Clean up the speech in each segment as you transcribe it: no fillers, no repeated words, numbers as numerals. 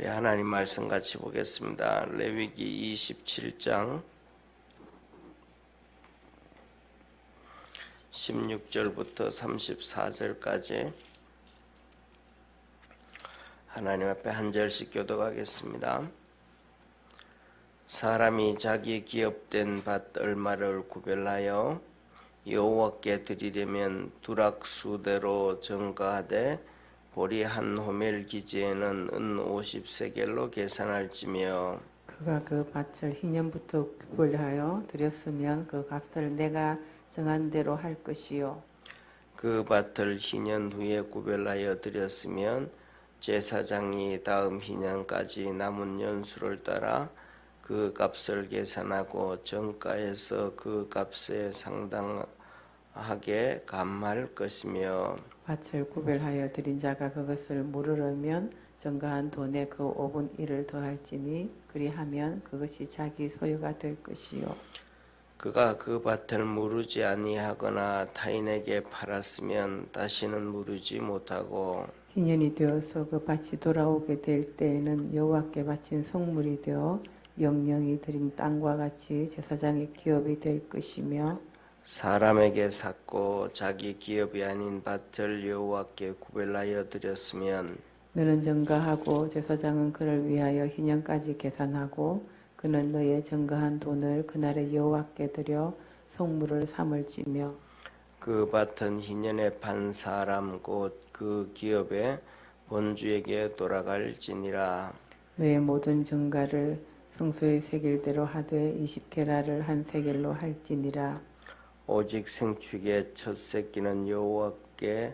하나님 말씀 같이 보겠습니다. 레위기 27장 16절부터 34절까지 하나님 앞에 한 절씩 교독하겠습니다. 사람이 자기 기업된 밭 얼마를 구별하여 여호와께 드리려면 두락수대로 정가하되 보리 한 호멜 기지에는 은 50세겔로 계산할지며 그가 그 밭을 희년부터 구별하여 드렸으면 그 값을 내가 정한 대로 할 것이요. 그 밭을 희년 후에 구별하여 드렸으면 제사장이 다음 희년까지 남은 연수를 따라 그 값을 계산하고 정가에서 그 값에 상당하게 감할 것이며 밭을 구별하여 드린 자가 그것을 물으려면 정가한 돈에 그 5분 1을 더할지니 그리하면 그것이 자기 소유가 될 것이요. 그가 그 밭을 무르지 아니하거나 타인에게 팔았으면 다시는 무르지 못하고 희년이 되어서 그 밭이 돌아오게 될 때에는 여호와께 바친 성물이 되어 영영이 드린 땅과 같이 제사장의 기업이 될 것이며 사람에게 샀고 자기 기업이 아닌 밭을 여호와께 구별하여 드렸으면 너는 정가하고 제사장은 그를 위하여 희년까지 계산하고 그는 너의 정가한 돈을 그날에 여호와께 드려 성물을 삼을지며 그 밭은 희년에 판 사람 곧 그 기업의 본주에게 돌아갈지니라. 너의 모든 정가를 성소의 세겔대로 하되 20게라를 한 세겔로 할지니라. 오직 생축의 첫 새끼는 여호와께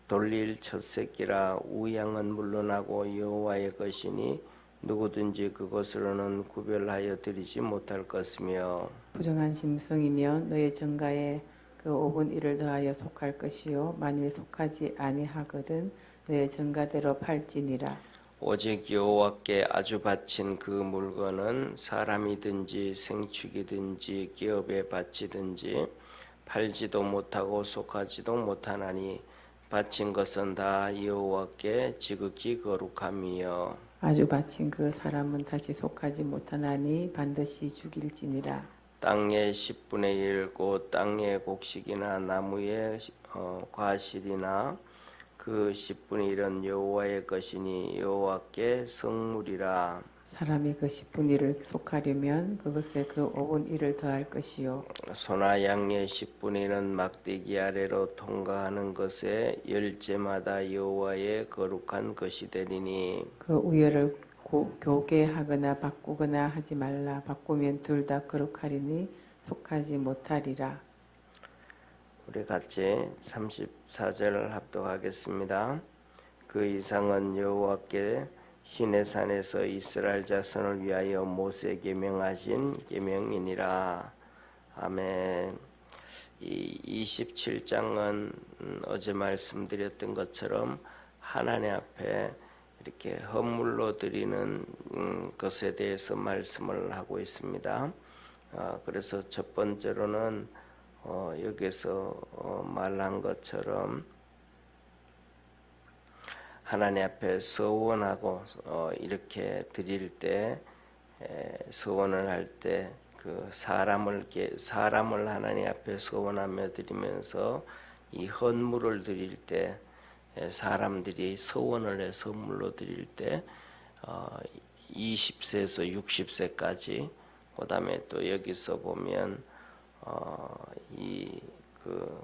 돌릴 첫 새끼라. 우양은 물러나고 여호와의 것이니 누구든지 그것으로는 구별하여 드리지 못할 것이며 부정한 짐승이면 너의 정가에 그 5분 1을 더하여 속할 것이요 만일 속하지 아니하거든 너의 정가대로 팔지니라. 오직 여호와께 아주 바친 그 물건은 사람이든지 생축이든지 기업에 바치든지 팔지도 못하고 속하지도 못하나니 바친 것은 다 여호와께 지극히 거룩함이요 아주 바친 그 사람은 다시 속하지 못하나니 반드시 죽일지니라. 땅의 10분의 1 곧 땅의 곡식이나 나무의 과실이나 그 10분의 1은 여호와의 것이니 여호와께 성물이라. 사람이 그 10분 1을 속하려면 그것에 그 5분 1을 더할 것이요 소나 양의 10분의 1은 막대기 아래로 통과하는 것에 열째마다 여호와의 거룩한 것이 되리니 그 우열을 교개하거나 바꾸거나 하지 말라. 바꾸면 둘 다 거룩하리니 속하지 못하리라. 우리 같이 34절을 합독하겠습니다. 그 이상은 여호와께 시내산에서 이스라엘 자손을 위하여 모세에게 명하신 계명이니라. 아멘. 이 27장은 어제 말씀드렸던 것처럼 하나님 앞에 이렇게 헌물로 드리는 것에 대해서 말씀을 하고 있습니다. 그래서 첫 번째로는 여기서 말한 것처럼 하나님 앞에 서원하고 이렇게 드릴 때 서원을 할 때 그 사람을 하나님 앞에 서원하며 드리면서 이 헌물을 드릴 때 사람들이 서원을 해 선물로 드릴 때 20세에서 60세까지 그다음에 또 여기서 보면 이 그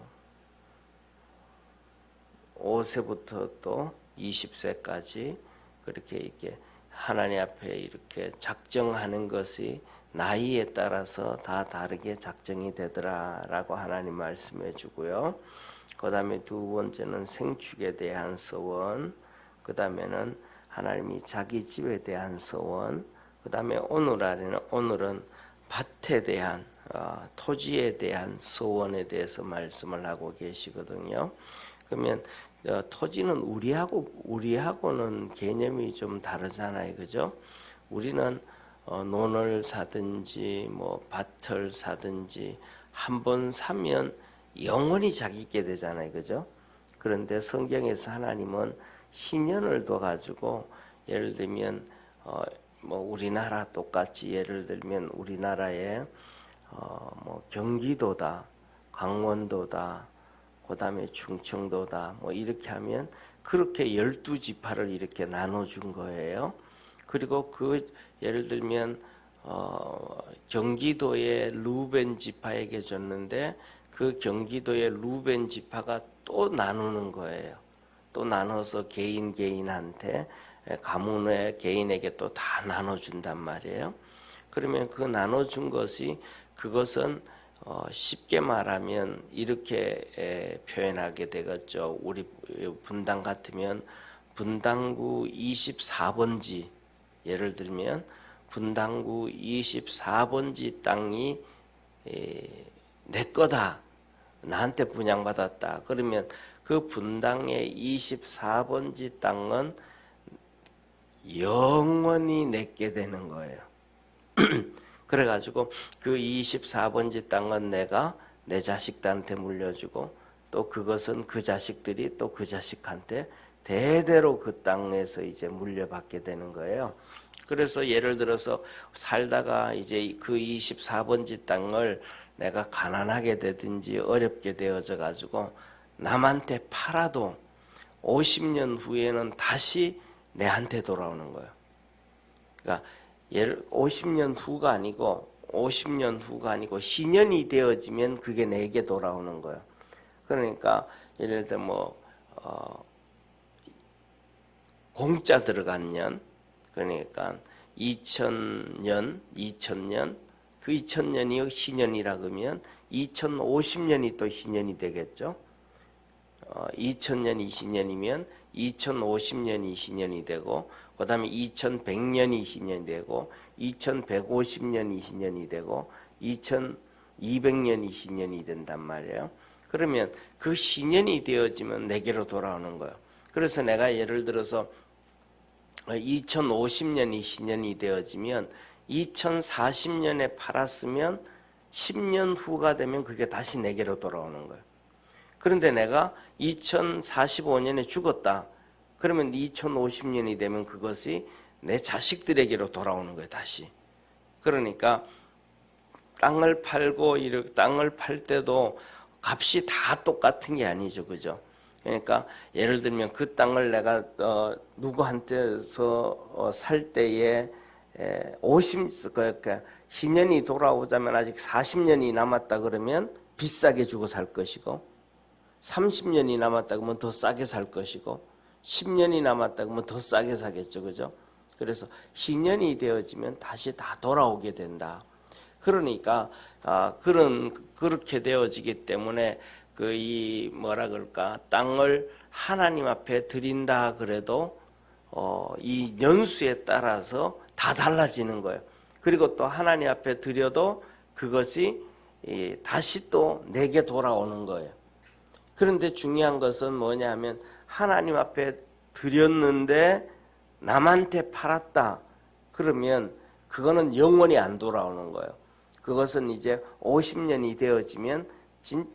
5세부터 또 20세까지 그렇게 이렇게 하나님 앞에 이렇게 작정하는 것이 나이에 따라서 다 다르게 작정이 되더라라고 하나님 말씀해 주고요. 그 다음에 두 번째는 생축에 대한 서원, 그 다음에는 하나님이 자기 집에 대한 서원, 그 다음에 오늘은 밭에 대한 토지에 대한 서원에 대해서 말씀을 하고 계시거든요. 그러면 토지는 우리하고는 개념이 좀 다르잖아요, 그죠? 우리는 논을 사든지 뭐 밭을 사든지 한번 사면 영원히 자기게 되잖아요, 그죠? 그런데 성경에서 하나님은 희년을 둬 가지고 예를 들면 뭐 우리나라 똑같이 예를 들면 우리나라에 뭐 경기도다, 강원도다, 그다음에 충청도다 뭐 이렇게 하면 그렇게 12지파를 이렇게 나눠준 거예요. 그리고 그 예를 들면 경기도의 루벤 지파에게 줬는데 그 경기도의 루벤 지파가 또 나누는 거예요. 또 나눠서 개인한테 가문의 개인에게 또 다 나눠준단 말이에요. 그러면 그 나눠준 것이 그것은 쉽게 말하면 이렇게 표현하게 되겠죠. 우리 분당 같으면 분당구 24번지 예를 들면 분당구 24번지 땅이 내 거다. 나한테 분양받았다. 그러면 그 분당의 24번지 땅은 영원히 내게 되는 거예요. 그래가지고 그 24번지 땅은 내가 내 자식들한테 물려주고 또 그것은 그 자식들이 또 그 자식한테 대대로 그 땅에서 이제 물려받게 되는 거예요. 그래서 예를 들어서 살다가 이제 그 24번지 땅을 내가 가난하게 되든지 어렵게 되어져 가지고 남한테 팔아도 50년 후에는 다시 내한테 돌아오는 거예요. 그러니까 50년 후가 아니고 희년이 되어지면 그게 내게 돌아오는 거예요. 그러니까 예를 들어 뭐 공짜 들어간 년, 그러니까 2000년 그 2000년이 희년이라 그러면 2050년이 또 희년이 되겠죠. 2000년이 희년이면 2050년이 희년이 되고 그 다음에 2100년이 희년이 되고 2150년이 희년이 되고 2200년이 희년이 된단 말이에요. 그러면 그 희년이 되어지면 내게로 돌아오는 거예요. 그래서 내가 예를 들어서 2050년이 희년이 되어지면 2040년에 팔았으면 10년 후가 되면 그게 다시 내게로 돌아오는 거예요. 그런데 내가 2045년에 죽었다. 그러면 2050년이 되면 그것이 내 자식들에게로 돌아오는 거예요, 다시. 그러니까 땅을 팔고 땅을 팔 때도 값이 다 똑같은 게 아니죠, 그죠? 그러니까 예를 들면 그 땅을 내가 누구한테서 살 때에 그러니까 희년이 돌아오자면 아직 40년이 남았다 그러면 비싸게 주고 살 것이고 30년이 남았다 그러면 더 싸게 살 것이고 10년이 남았다 그러면 더 싸게 사겠죠, 그죠? 그래서 희년이 되어지면 다시 다 돌아오게 된다. 그러니까 그렇게 되어지기 때문에 뭐라 그럴까, 땅을 하나님 앞에 드린다 그래도 이 연수에 따라서 다 달라지는 거예요. 그리고 또 하나님 앞에 드려도 그것이 다시 또 내게 돌아오는 거예요. 그런데 중요한 것은 뭐냐면 하나님 앞에 드렸는데 남한테 팔았다. 그러면 그거는 영원히 안 돌아오는 거예요. 그것은 이제 50년이 되어지면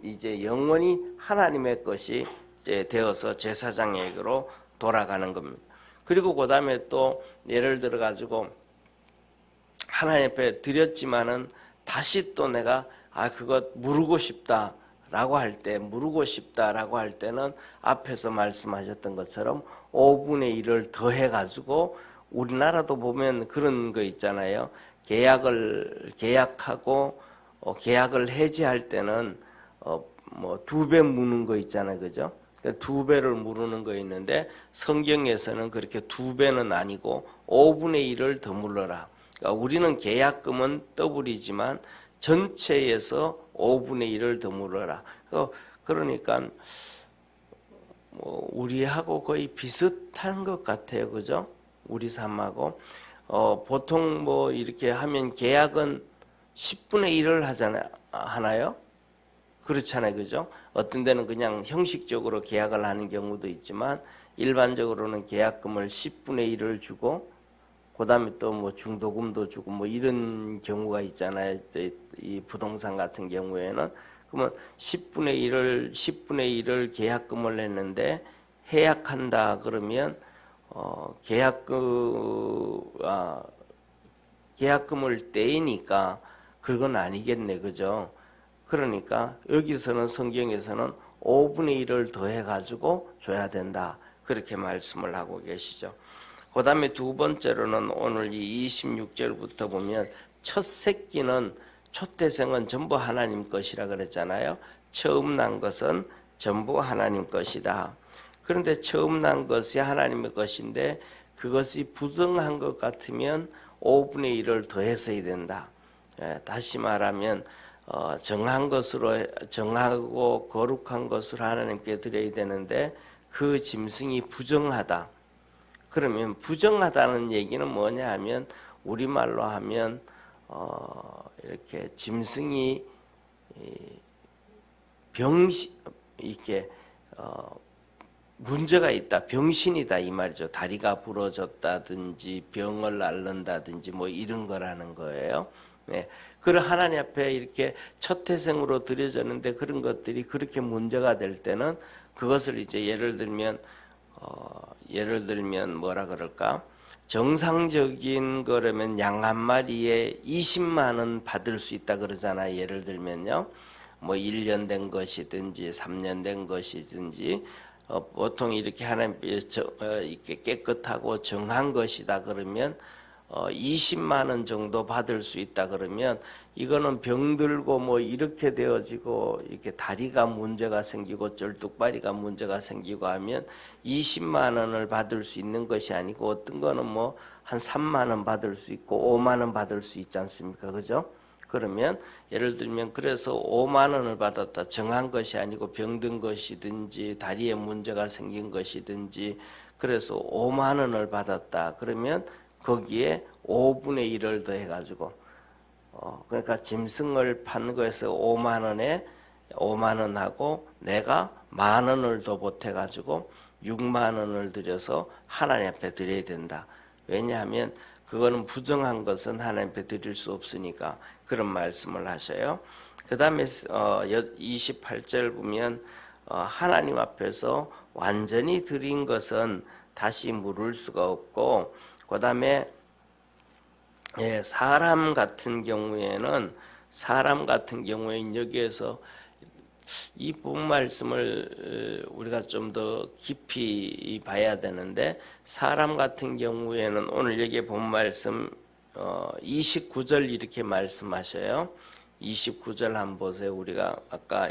이제 영원히 하나님의 것이 되어서 제사장에게로 돌아가는 겁니다. 그리고 그 다음에 또 예를 들어 가지고 하나님 앞에 드렸지만은 다시 또 내가 그거 물고 싶다라고 할 때는 앞에서 말씀하셨던 것처럼 5분의 1을 더해 가지고 우리나라도 보면 그런 거 있잖아요. 계약하고 계약을 해지할 때는 뭐 2배 무는 거 있잖아요, 그죠? 2배를 무르는 거 있는데 성경에서는 그렇게 2배는 아니고 5분의 1을 더 물러라. 그러니까 우리는 계약금은 더블이지만 전체에서 5분의 1을 더 물러라. 그러니까 뭐 우리하고 거의 비슷한 것 같아요, 그죠? 우리 삶하고 보통 뭐 이렇게 하면 계약은 10분의 1을 하나요? 그렇잖아요, 그죠? 어떤 데는 그냥 형식적으로 계약을 하는 경우도 있지만 일반적으로는 계약금을 10분의 1을 주고 그 다음에 또 뭐 중도금도 주고 뭐 이런 경우가 있잖아요. 이 부동산 같은 경우에는 그러면 10분의 1을 계약금을 냈는데 해약한다 그러면 계약금을 떼이니까 그건 아니겠네, 그죠? 그러니까 여기서는 성경에서는 5분의 1을 더해 가지고 줘야 된다, 그렇게 말씀을 하고 계시죠. 그 다음에 두 번째로는 오늘 이 26절부터 보면 첫 새끼는 초태생은 전부 하나님 것이라 그랬잖아요. 처음 난 것은 전부 하나님 것이다. 그런데 처음 난 것이 하나님의 것인데 그것이 부정한 것 같으면 5분의 1을 더했어야 된다. 다시 말하면 정한 것으로, 정하고 거룩한 것으로 하나님께 드려야 되는데 그 짐승이 부정하다. 그러면 부정하다는 얘기는 뭐냐 하면 우리말로 하면 이렇게 짐승이 이렇게 문제가 있다, 병신이다 이 말이죠. 다리가 부러졌다든지 병을 앓는다든지 뭐 이런 거라는 거예요. 네. 그걸 하나님 앞에 이렇게 첫 태생으로 드려졌는데 그런 것들이 그렇게 문제가 될 때는 그것을 이제 예를 들면 뭐라 그럴까? 정상적인 거라면 양 한 마리에 20만 원 받을 수 있다 그러잖아요. 예를 들면요. 뭐 1년 된 것이든지 3년 된 것이든지 보통 이렇게 하나님께 이렇게 깨끗하고 정한 것이다 그러면 20만 원 정도 받을 수 있다 그러면 이거는 병들고 뭐 이렇게 되어지고 이렇게 다리가 문제가 생기고 쩔뚝발이가 문제가 생기고 하면 20만 원을 받을 수 있는 것이 아니고 어떤 거는 뭐 한 3만 원 받을 수 있고 5만 원 받을 수 있지 않습니까? 그죠? 그러면 예를 들면 그래서 5만 원을 받았다. 정한 것이 아니고 병든 것이든지 다리에 문제가 생긴 것이든지 그래서 5만 원을 받았다. 그러면 거기에 5분의 1을 더해가지고 그러니까 짐승을 판 거에서 5만 원에 5만 원하고 내가 만 원을 더 보태가지고 6만 원을 들여서 하나님 앞에 드려야 된다. 왜냐하면 그거는 부정한 것은 하나님 앞에 드릴 수 없으니까 그런 말씀을 하셔요. 그 다음에 28절 보면 하나님 앞에서 완전히 드린 것은 다시 물을 수가 없고 그 다음에 사람 같은 경우에는 여기에서 이 본 말씀을 우리가 좀 더 깊이 봐야 되는데 사람 같은 경우에는 오늘 여기 본 말씀 29절 이렇게 말씀하셔요. 29절 한번 보세요. 우리가 아까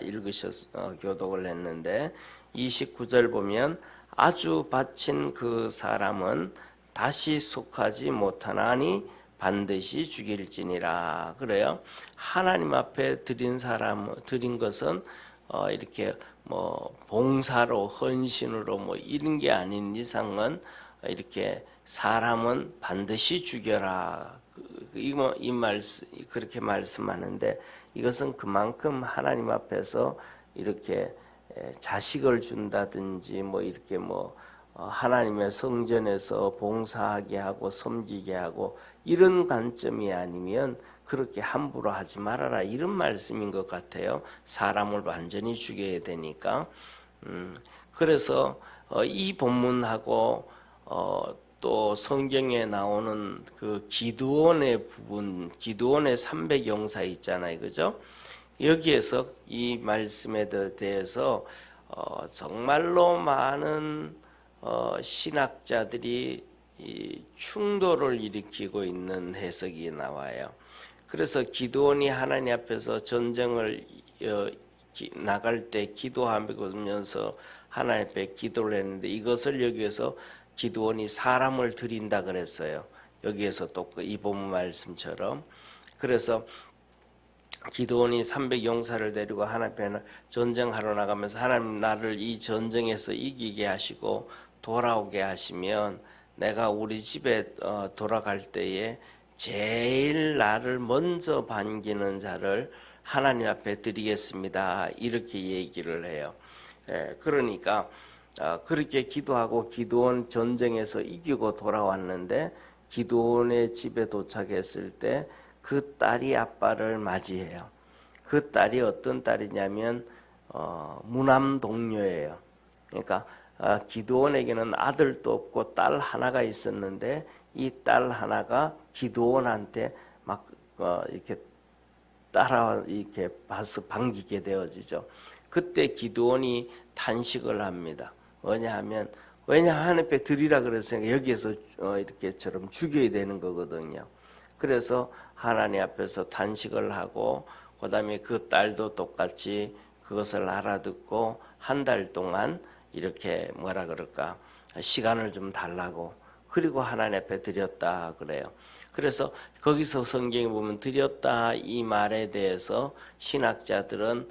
교독을 했는데 29절 보면 아주 바친 그 사람은 다시 속하지 못하나니 반드시 죽일지니라 그래요. 하나님 앞에 드린 것은 이렇게 뭐 봉사로 헌신으로 뭐 이런 게 아닌 이상은 이렇게 사람은 반드시 죽여라. 이 말씀 그렇게 말씀하는데 이것은 그만큼 하나님 앞에서 이렇게 자식을 준다든지 뭐 이렇게 뭐 하나님의 성전에서 봉사하게 하고 섬기게 하고 이런 관점이 아니면 그렇게 함부로 하지 말아라 이런 말씀인 것 같아요. 사람을 완전히 죽여야 되니까. 그래서 이 본문하고 또 성경에 나오는 그 기드온의 부분, 기드온의 300용사 있잖아요, 그죠? 여기에서 이 말씀에 대해서 정말로 많은 신학자들이 이 충돌을 일으키고 있는 해석이 나와요. 그래서 기드온이 하나님 앞에서 전쟁을 나갈 때 기도하면서 하나님 앞에 기도를 했는데 이것을 여기에서 기드온이 사람을 드린다 그랬어요. 여기에서 또 이 본문 말씀처럼. 그래서 기드온이 300용사를 데리고 하나님 앞에 전쟁하러 나가면서 하나님 나를 이 전쟁에서 이기게 하시고 돌아오게 하시면 내가 우리 집에 돌아갈 때에 제일 나를 먼저 반기는 자를 하나님 앞에 드리겠습니다. 이렇게 얘기를 해요. 그러니까 그렇게 기도하고 기드온 전쟁에서 이기고 돌아왔는데 기드온의 집에 도착했을 때 그 딸이 아빠를 맞이해요. 그 딸이 어떤 딸이냐면 무남 동료예요. 그러니까 기드온에게는 아들도 없고 딸 하나가 있었는데 이 딸 하나가 기드온한테 막 이렇게 따라 이렇게 봐서 반기게 되어지죠. 그때 기드온이 탄식을 합니다. 왜냐하면 하나님 앞에 드리라 그랬으니까 여기에서 이렇게처럼 죽여야 되는 거거든요. 그래서 하나님 앞에서 탄식을 하고 그다음에 그 딸도 똑같이 그것을 알아듣고 한 달 동안 이렇게 뭐라 그럴까 시간을 좀 달라고 그리고 하나님 앞에 드렸다 그래요. 그래서 거기서 성경에 보면 드렸다 이 말에 대해서 신학자들은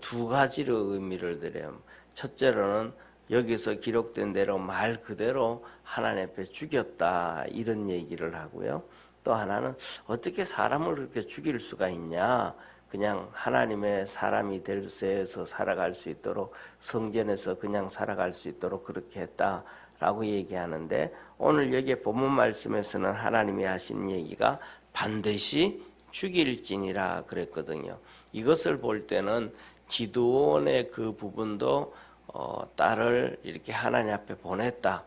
두 가지로 의미를 드려요. 첫째로는 여기서 기록된 대로 말 그대로 하나님 앞에 죽였다 이런 얘기를 하고요. 또 하나는 어떻게 사람을 그렇게 죽일 수가 있냐. 그냥 하나님의 사람이 될세에서 살아갈 수 있도록 성전에서 그냥 살아갈 수 있도록 그렇게 했다라고 얘기하는데 오늘 여기에 본문 말씀에서는 하나님이 하신 얘기가 반드시 죽일지니라 그랬거든요. 이것을 볼 때는 기드온의 그 부분도 딸을 이렇게 하나님 앞에 보냈다.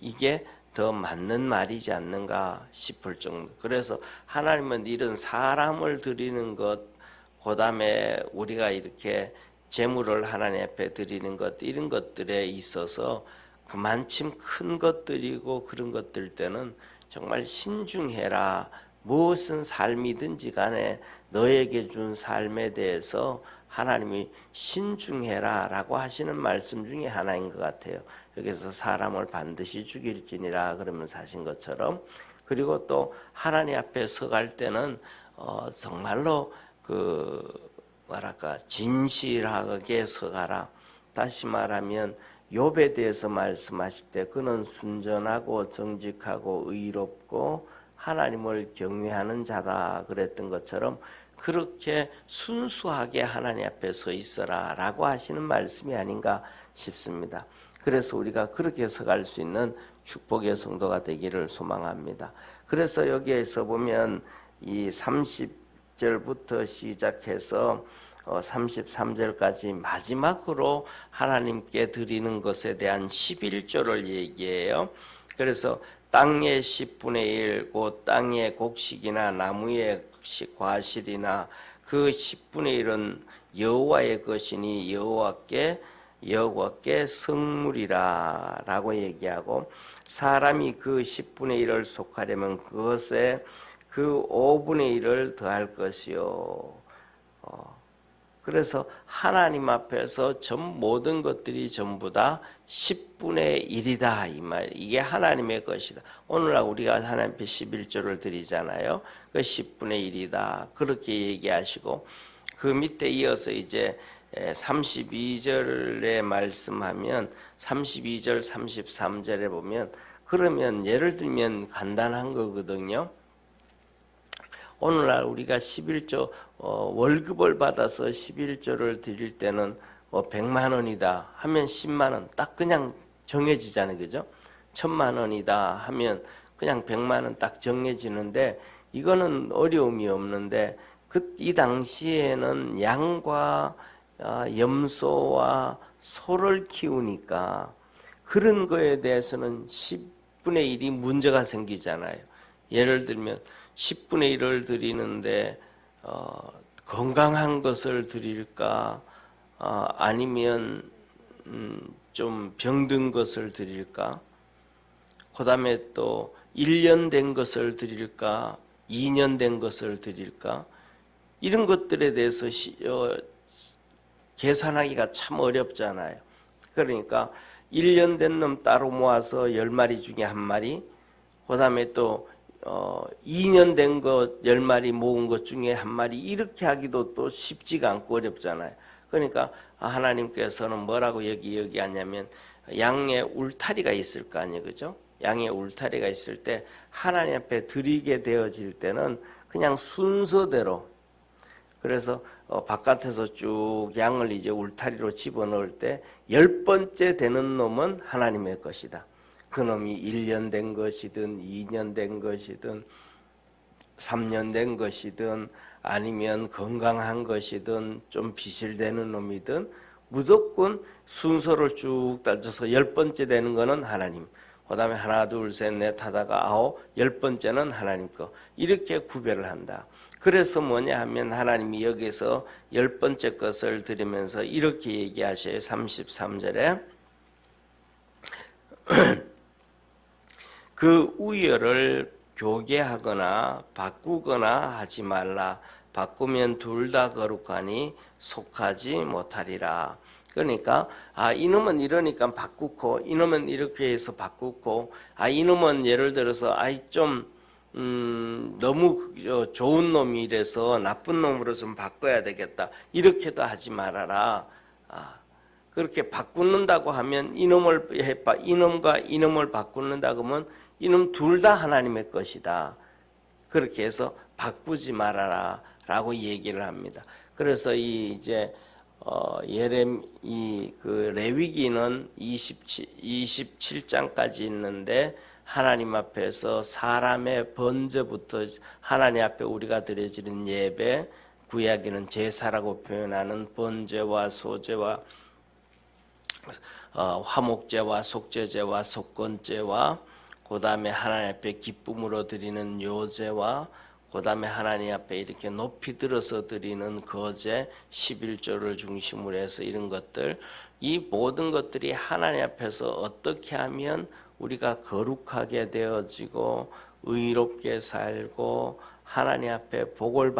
이게 더 맞는 말이지 않는가 싶을 정도. 그래서 하나님은 이런 사람을 드리는 것, 그다음에 우리가 이렇게 제물을 하나님 앞에 드리는 것, 이런 것들에 있어서 그만큼 큰 것들이고 그런 것들 때는 정말 신중해라. 무엇은 삶이든지 간에 너에게 준 삶에 대해서 하나님이 신중해라 라고 하시는 말씀 중에 하나인 것 같아요. 여기서 사람을 반드시 죽일지니라 그러면서 하신 것처럼 그리고 또 하나님 앞에 서갈 때는 정말로 뭐랄까 진실하게 서가라. 다시 말하면 욥에 대해서 말씀하실 때 그는 순전하고 정직하고 의롭고 하나님을 경외하는 자다 그랬던 것처럼 그렇게 순수하게 하나님 앞에 서 있어라 라고 하시는 말씀이 아닌가 싶습니다. 그래서 우리가 그렇게 서갈 수 있는 축복의 성도가 되기를 소망합니다. 그래서 여기에서 보면 이 30절부터 시작해서 33절까지 마지막으로 하나님께 드리는 것에 대한 11조를 얘기해요. 그래서 땅의 10분의 1, 곧 땅의 곡식이나 나무의 과실이나 그 10분의 1은 여호와의 것이니 여호와께 성물이라 라고 얘기하고 사람이 그 10분의 1을 속하려면 그것에 그 5분의 1을 더할 것이요. 그래서 하나님 앞에서 모든 것들이 전부 다 10분의 1이다 이 말. 이게 하나님의 것이다. 오늘날 우리가 하나님 앞에 11조를 드리잖아요. 그 10분의 1이다. 그렇게 얘기하시고 그 밑에 이어서 이제 32절에 말씀하면 32절 33절에 보면 그러면 예를 들면 간단한 거거든요. 오늘날 우리가 11조 월급을 받아서 11조를 드릴 때는 100만 원이다 하면 10만 원 딱 그냥 정해지잖아요. 그죠? 1000만 원이다 하면 그냥 100만 원 딱 정해지는데 이거는 어려움이 없는데 이 당시에는 양과 염소와 소를 키우니까 그런 거에 대해서는 10분의 1이 문제가 생기잖아요. 예를 들면 10분의 1을 드리는데 건강한 것을 드릴까 아니면 좀 병든 것을 드릴까 그 다음에 또 1년 된 것을 드릴까 2년 된 것을 드릴까 이런 것들에 대해서 계산하기가 참 어렵잖아요. 그러니까 1년 된 놈 따로 모아서 10마리 중에 한 마리 그 다음에 또 2년 된 것 10마리 모은 것 중에 한 마리 이렇게 하기도 또 쉽지가 않고 어렵잖아요. 그러니까 하나님께서는 뭐라고 얘기하냐면 양의 울타리가 있을 거 아니에요. 그죠? 양의 울타리가 있을 때 하나님 앞에 드리게 되어질 때는 그냥 순서대로 그래서 바깥에서 쭉 양을 이제 울타리로 집어넣을 때 10번째 되는 놈은 하나님의 것이다. 그 놈이 1년 된 것이든 2년 된 것이든 3년 된 것이든 아니면 건강한 것이든 좀 비실되는 놈이든 무조건 순서를 쭉 따져서 10번째 되는 거는 하나님 그다음에 하나 둘 셋 넷 하다가 아홉 열 번째는 하나님 거 이렇게 구별을 한다. 그래서 뭐냐 하면 하나님이 여기서 열 번째 것을 드리면서 이렇게 얘기하셔요. 33절에 그 우열을 교개하거나 바꾸거나 하지 말라. 바꾸면 둘 다 거룩하니 속하지 못하리라. 그러니까 이놈은 이러니까 바꾸고 이놈은 이렇게 해서 바꾸고 이놈은 예를 들어서 좀 너무 좋은 놈이 이래서 나쁜 놈으로 좀 바꿔야 되겠다. 이렇게도 하지 말아라. 그렇게 바꾸는다고 하면 이놈과 이놈을 바꾸는다 그러면 이놈 둘 다 하나님의 것이다. 그렇게 해서 바꾸지 말아라 라고 얘기를 합니다. 그래서 이제 레위기는 27장까지 있는데 하나님 앞에서 사람의 번제부터 하나님 앞에 우리가 드려지는 예배, 구약에는 제사라고 표현하는 번제와 소제와 화목제와 속죄제와 속건제와 그 다음에 하나님 앞에 기쁨으로 드리는 요제와 그 다음에 하나님 앞에 이렇게 높이 들어서 드리는 거제 11조를 중심으로 해서 이런 것들, 이 모든 것들이 하나님 앞에서 어떻게 하면 우리가 거룩하게 되어지고 의롭게 살고 하나님 앞에 복을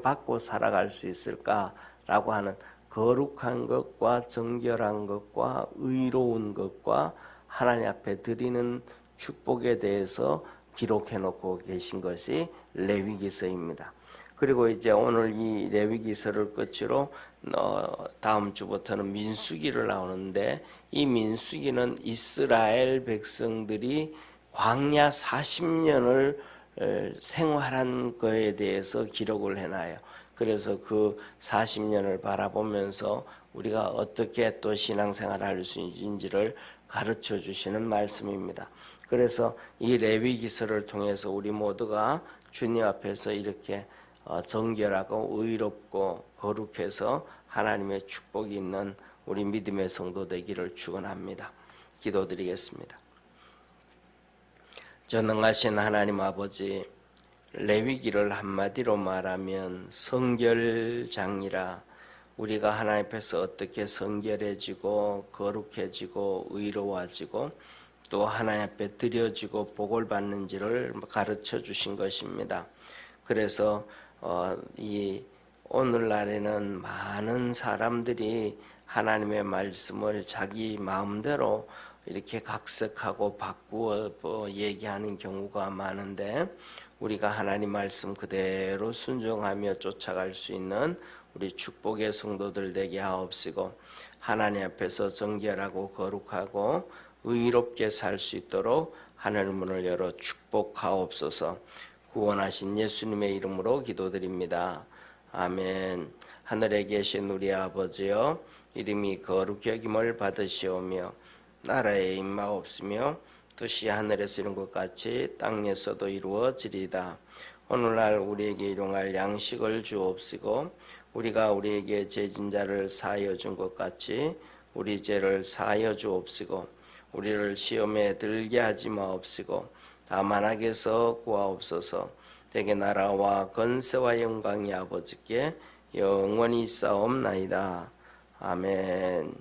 받고 살아갈 수 있을까라고 하는 거룩한 것과 정결한 것과 의로운 것과 하나님 앞에 드리는 축복에 대해서 기록해 놓고 계신 것이 레위기서입니다. 그리고 이제 오늘 이 레위기서를 끝으로 다음 주부터는 민수기를 나오는데 이 민수기는 이스라엘 백성들이 광야 40년을 생활한 거에 대해서 기록을 해놔요. 그래서 그 40년을 바라보면서 우리가 어떻게 또 신앙생활을 할 수 있는지를 가르쳐 주시는 말씀입니다. 그래서 이 레위기서를 통해서 우리 모두가 주님 앞에서 이렇게 정결하고 의롭고 거룩해서 하나님의 축복이 있는 우리 믿음의 성도 되기를 축원합니다. 기도드리겠습니다. 전능하신 하나님 아버지, 레위기를 한마디로 말하면 성결장이라, 우리가 하나님 앞에서 어떻게 성결해지고 거룩해지고 의로워지고 또 하나님 앞에 드려지고 복을 받는지를 가르쳐 주신 것입니다. 그래서 이 오늘날에는 많은 사람들이 하나님의 말씀을 자기 마음대로 이렇게 각색하고 바꾸어 얘기하는 경우가 많은데, 우리가 하나님 말씀 그대로 순종하며 쫓아갈 수 있는 우리 축복의 성도들 되게 하옵시고, 하나님 앞에서 정결하고 거룩하고 의롭게 살 수 있도록 하늘 문을 열어 축복하옵소서. 구원하신 예수님의 이름으로 기도드립니다. 아멘. 하늘에 계신 우리 아버지여, 이름이 거룩히 여김을 받으시오며 나라에 임하옵시며 뜻이 하늘에서 이룬 것 같이 땅에서도 이루어지리다. 오늘날 우리에게 일용할 양식을 주옵시고, 우리가 우리에게 죄진 자를 사하여 준 것 같이 우리 죄를 사하여 주옵시고, 우리를 시험에 들게 하지 마옵시고 다만 악에서 구하옵소서. 대개 나라와 권세와 영광이 아버지께 영원히 있사옵나이다. 아멘.